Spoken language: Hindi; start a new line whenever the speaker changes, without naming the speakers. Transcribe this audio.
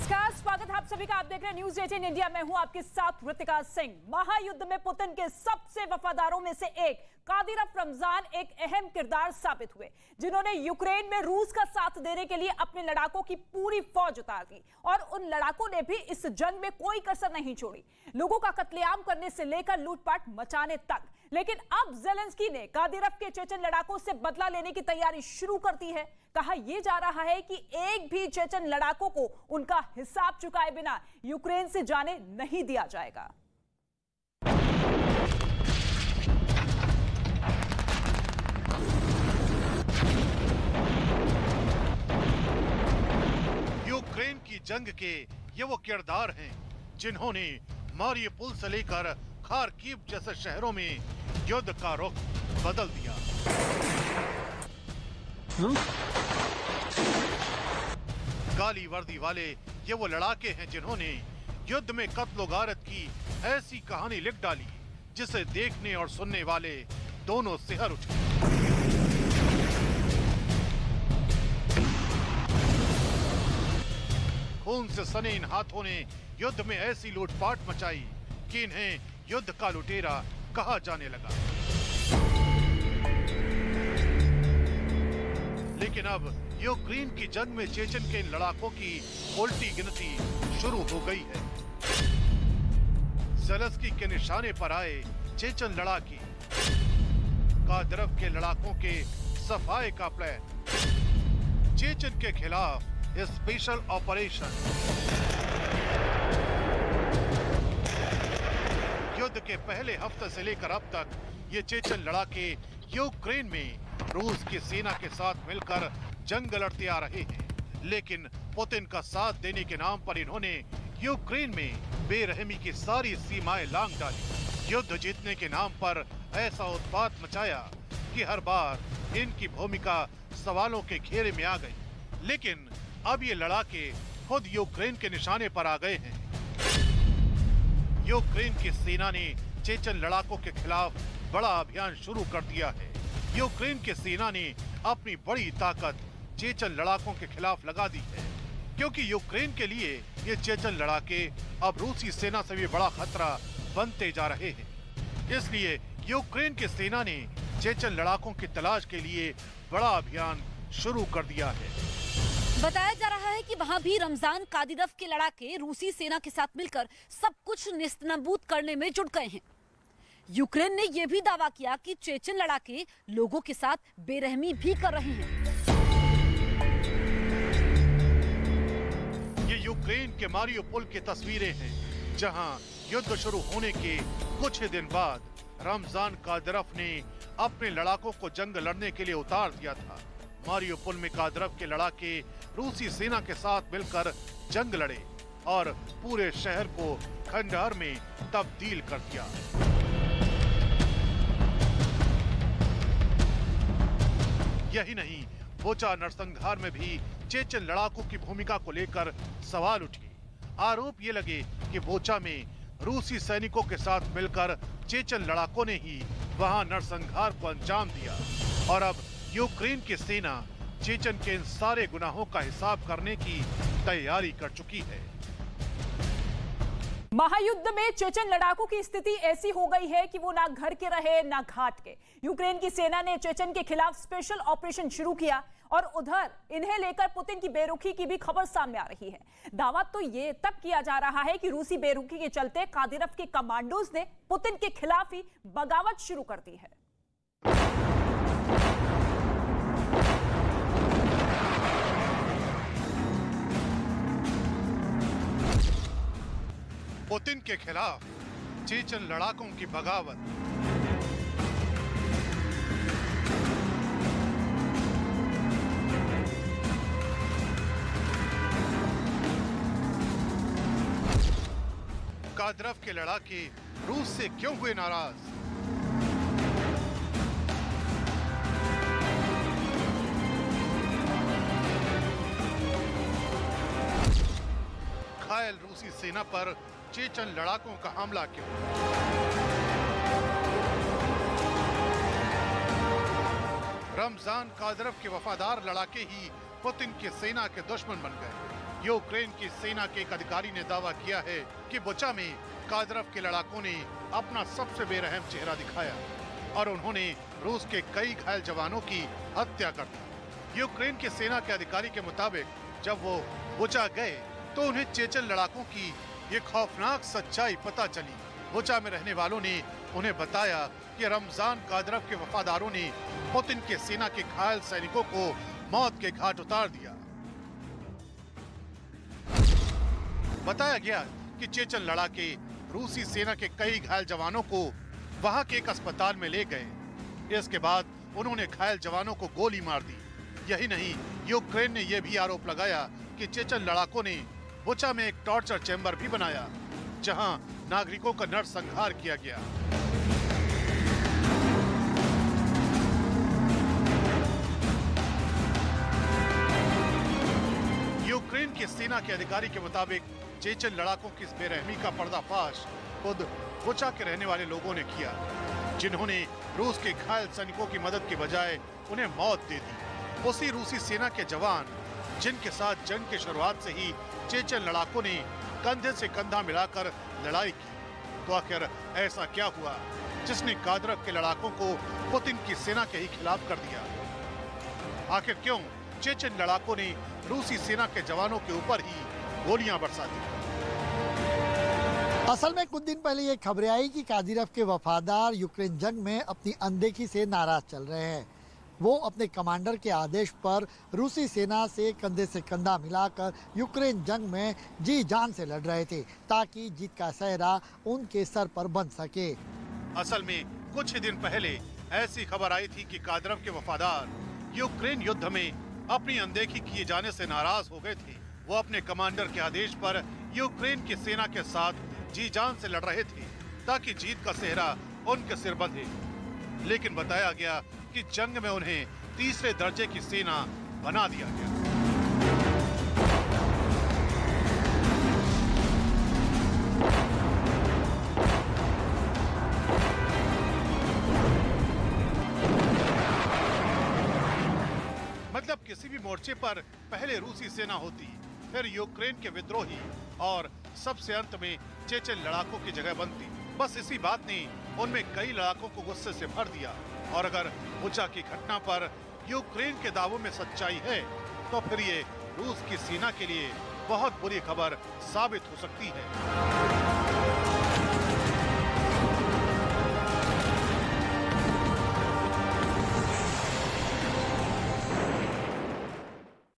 नमस्कार, स्वागत है आप सभी का। आप देख रहे हैं न्यूज़ 18 इंडिया। मैं हूं आपके साथ ऋतिका सिंह। महायुद्ध में पुतिन के सबसे वफादारों में से एक कादिरफ रमजान एक अहम किरदार साबित हुए, जिन्होंने यूक्रेन में रूस का साथ देने के लिए अपने लड़ाकों की पूरी फौज उतार दी और उन लड़ाकों ने भी इस जंग में कोई कसर नहीं छोड़ी, लोगों का कत्लेआम करने से लेकर लूटपाट मचाने तक। लेकिन अब ज़ेलेंस्की ने कादिरफ के चेचन लड़ाकों से बदला लेने की तैयारी शुरू कर दी है। कहा यह जा रहा है कि एक भी चेचन लड़ाकों को उनका हिसाब चुकाए बिना यूक्रेन से जाने नहीं दिया जाएगा।
यूक्रेन की जंग के ये वो किरदार हैं जिन्होंने मारियुपोल से लेकर खार्किव जैसे शहरों में युद्ध का रुख बदल दिया। काली वर्दी वाले ये वो लड़ाके हैं जिन्होंने युद्ध में कत्ल गारत की ऐसी कहानी लिख डाली जिसे देखने और सुनने वाले दोनों सिहर उठे। खून से सने इन हाथों ने युद्ध में ऐसी लूटपाट मचाई कि इन्हें युद्ध का लुटेरा कहा जाने लगा। लेकिन अब यूक्रेन की जंग में चेचन के इन लड़ाकों की उल्टी गिनती शुरू हो गई है। ज़ेलेंस्की के निशाने पर आए चेचन लड़ाके, कादिरफ के लड़ाकों के सफाए का प्लान, चेचन के खिलाफ स्पेशल ऑपरेशन। युद्ध के पहले हफ्ते से लेकर अब तक ये चेचन लड़ाके यूक्रेन में रूस की सेना के साथ मिलकर जंग लड़ते आ रहे हैं। लेकिन पुतिन का साथ देने के नाम पर इन्होंने यूक्रेन में बेरहमी की सारी सीमाएं लांघ डाली। युद्ध जीतने के नाम पर ऐसा उत्पात मचाया कि हर बार इनकी भूमिका सवालों के घेरे में आ गई। लेकिन अब ये लड़ाके खुद यूक्रेन के निशाने पर आ गए हैं। यूक्रेन की सेना ने चेचन लड़ाकों के खिलाफ बड़ा अभियान शुरू कर दिया है। यूक्रेन की सेना ने अपनी बड़ी ताकत चेचन लड़ाकों के खिलाफ लगा दी है, क्योंकि यूक्रेन के लिए ये चेचन लड़ाके अब रूसी सेना से भी बड़ा खतरा बनते जा रहे हैं। इसलिए यूक्रेन की सेना ने चेचन लड़ाकों की तलाश के लिए बड़ा अभियान शुरू कर दिया है।
बताया जा रहा है कि वहां भी रमजान कादिरफ के लड़ाके रूसी सेना के साथ मिलकर सब कुछ नेस्तनाबूद करने में जुट गए हैं। यूक्रेन ने यह भी दावा किया कि चेचन लड़ाके लोगों के साथ बेरहमी भी कर रहे हैं।
ये यूक्रेन के मारियुपोल की तस्वीरें हैं, जहां युद्ध शुरू होने के कुछ ही दिन बाद रमजान कादिरफ ने अपने लड़ाकों को जंग लड़ने के लिए उतार दिया था। मारियुपोल में कादिरफ के लड़ाके रूसी सेना के साथ मिलकर जंग लड़े और पूरे शहर को खंडहर में तब्दील कर दिया। यही नहीं, बुचा नरसंहार में भी चेचन लड़ाकों की भूमिका को लेकर सवाल उठे। आरोप ये लगे कि बुचा में रूसी सैनिकों के साथ मिलकर चेचन लड़ाकों ने ही वहां नरसंहार को अंजाम दिया और अब यूक्रेन की सेना चेचन के इन सारे गुनाहों का हिसाब करने की तैयारी कर चुकी है।
महायुद्ध में चेचन लड़ाकों की स्थिति ऐसी हो गई है कि वो ना घर के रहे ना घाट के। यूक्रेन की सेना ने चेचन के खिलाफ स्पेशल ऑपरेशन शुरू किया और उधर इन्हें लेकर पुतिन की बेरुखी की भी खबर सामने आ रही है। दावा तो ये तब किया जा रहा है कि रूसी बेरुखी के चलते कादिरफ के कमांडोज ने पुतिन के खिलाफ ही बगावत शुरू कर दी है।
पुतिन के खिलाफ चेचन लड़ाकों की बगावत। कादिरफ के लड़ाके रूस से क्यों हुए नाराज? घायल रूसी सेना पर चेचन लड़ाकों का हमला क्यों? रमजान कादिरफ के वफादार लड़ाके ही पुतिन की सेना के दुश्मन बन गए। यूक्रेन की सेना के एक अधिकारी ने दावा किया है कि बुचा में कादिरव के लड़ाकों ने अपना सबसे बेरहम चेहरा दिखाया और उन्होंने रूस के कई घायल जवानों की हत्या कर दी। यूक्रेन की सेना के अधिकारी के मुताबिक जब वो बुचा गए तो उन्हें चेचन लड़ाकों की ये खौफनाक सच्चाई पता चली। बुचा में रहने वालों ने उन्हें बताया कि रमजान कादिरव के वफादारों ने पुतिन के सेना के घायल सैनिकों को मौत के घाट उतार दिया। बताया गया कि चेचन लड़ाके रूसी सेना के कई घायल जवानों को वहां के एक अस्पताल में ले गए। इसके बाद उन्होंने घायल जवानों को गोली मार दी। यही नहीं, यूक्रेन ने यह भी आरोप लगाया कि चेचन लड़ाकों ने बुचा में एक टॉर्चर चैम्बर भी बनाया जहां नागरिकों का नरसंहार किया गया। यूक्रेन की सेना के अधिकारी के मुताबिक चेचन लड़ाकों की इस बेरहमी का पर्दाफाश खुद बुचा के रहने वाले लोगों ने किया, जिन्होंने रूस के घायल सैनिकों की मदद की बजाय उन्हें मौत दे दी। उसी रूसी सेना के जवान जिनके साथ जंग की शुरुआत से ही चेचन लड़ाकों ने कंधे से कंधा मिलाकर लड़ाई की। तो आखिर ऐसा क्या हुआ जिसने कादिरव के लड़ाकों को पुतिन की सेना के ही खिलाफ कर दिया? आखिर क्यों चेचन लड़ाकों ने रूसी सेना के जवानों के ऊपर ही गोलियां बरसा दी?
असल में कुछ दिन पहले ये खबरें आई कि कादिरव के वफादार यूक्रेन जंग में अपनी अनदेखी से नाराज चल रहे हैं। वो अपने कमांडर के आदेश पर रूसी सेना से कंधे से कंधा मिलाकर यूक्रेन जंग में जी जान से लड़ रहे थे ताकि जीत का सेहरा उनके सर पर बन सके।
असल में कुछ ही दिन पहले ऐसी खबर आई थी कि कादिरव के वफादार यूक्रेन युद्ध में अपनी अनदेखी किए जाने से नाराज हो गए थे। वो अपने कमांडर के आदेश पर यूक्रेन की सेना के साथ जी जान से लड़ रहे थे ताकि जीत का सेहरा उनके सिर बंधे। लेकिन बताया गया कि जंग में उन्हें तीसरे दर्जे की सेना बना दिया गया। मतलब किसी भी मोर्चे पर पहले रूसी सेना होती, फिर यूक्रेन के विद्रोही और सबसे अंत में चेचन लड़ाकों की जगह बनती। बस इसी बात ने उनमें कई लड़ाकों को गुस्से से भर दिया। और अगर बुचा की घटना पर यूक्रेन के दावों में सच्चाई है तो फिर ये रूस की सेना के लिए बहुत बुरी खबर साबित हो सकती है।